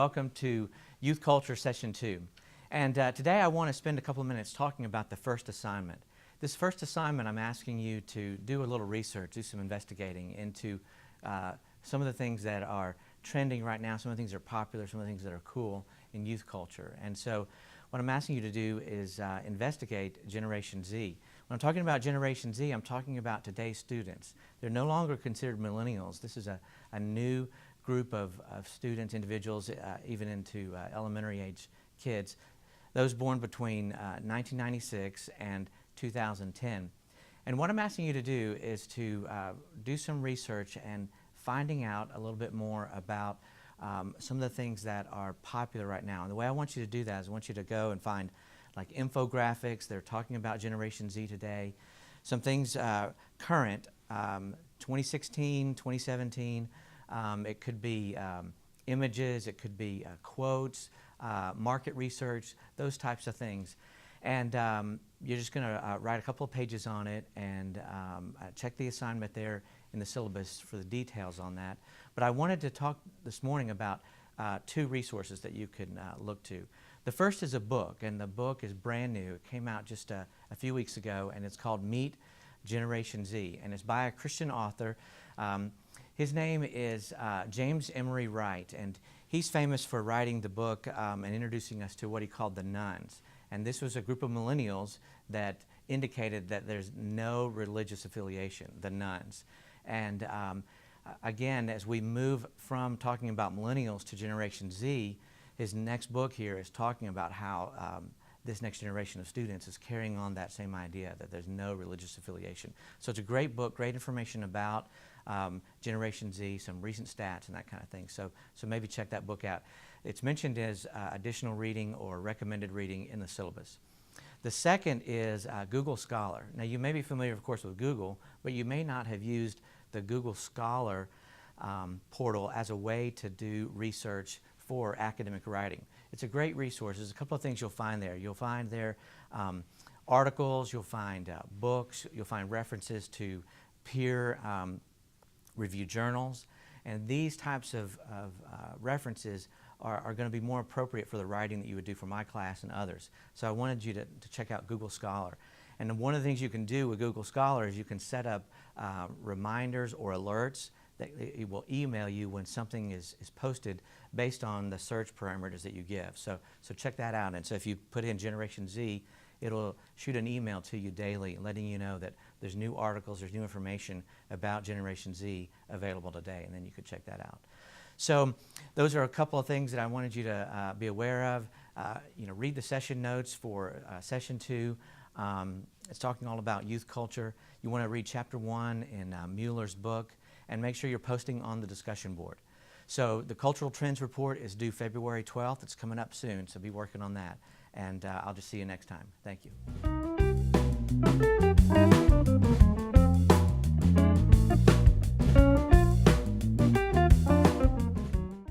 welcome to Youth Culture Session 2. And today I want to spend a couple of minutes talking about the first assignment. This first assignment, I'm asking you to do a little research, do some investigating into some of the things that are trending right now, some of the things that are popular, some of the things that are cool in youth culture. And so what I'm asking you to do is investigate Generation Z. When I'm talking about Generation Z, I'm talking about today's students. They're no longer considered millennials. This is a new group of students, individuals, even into elementary age kids, those born between 1996 and 2010. And what I'm asking you to do is to do some research and finding out a little bit more about some of the things that are popular right now. And the way I want you to do that is I want you to go and find like infographics. They're talking about Generation Z today. Some things current, 2016, 2017. It could be images, it could be quotes, market research, those types of things. And you're just going to write a couple of pages on it and check the assignment there in the syllabus for the details on that. But I wanted to talk this morning about two resources that you can look to. The first is a book, and the book is brand new. It came out just a few weeks ago, and it's called Meet Generation Z, and it's by a Christian author. His name is James Emery Wright, and he's famous for writing the book and introducing us to what he called the nuns. And this was a group of millennials that indicated that there's no religious affiliation, the nuns. And again, as we move from talking about millennials to Generation Z, his next book here is talking about how this next generation of students is carrying on that same idea, that there's no religious affiliation. So it's a great book, great information about Generation Z, some recent stats and that kind of thing. So maybe check that book out. It's mentioned as additional reading or recommended reading in the syllabus. The second is Google Scholar. Now you may be familiar, of course, with Google, but you may not have used the Google Scholar portal as a way to do research for academic writing. It's a great resource. There's a couple of things you'll find there. You'll find there articles, you'll find books, you'll find references to peer review journals, and these types of references are going to be more appropriate for the writing that you would do for my class and others. So I wanted you to check out Google Scholar. And one of the things you can do with Google Scholar is you can set up reminders or alerts that it will email you when something is posted based on the search parameters that you give. So check that out. And so if you put in Generation Z, it'll shoot an email to you daily letting you know that there's new articles, there's new information about Generation Z available today, and then you could check that out. So those are a couple of things that I wanted you to be aware of. Read the session notes for Session 2. It's talking all about youth culture. You want to read Chapter 1 in Mueller's book, and make sure you're posting on the discussion board. So the Cultural Trends Report is due February 12th. It's coming up soon, so be working on that. And I'll just see you next time. Thank you.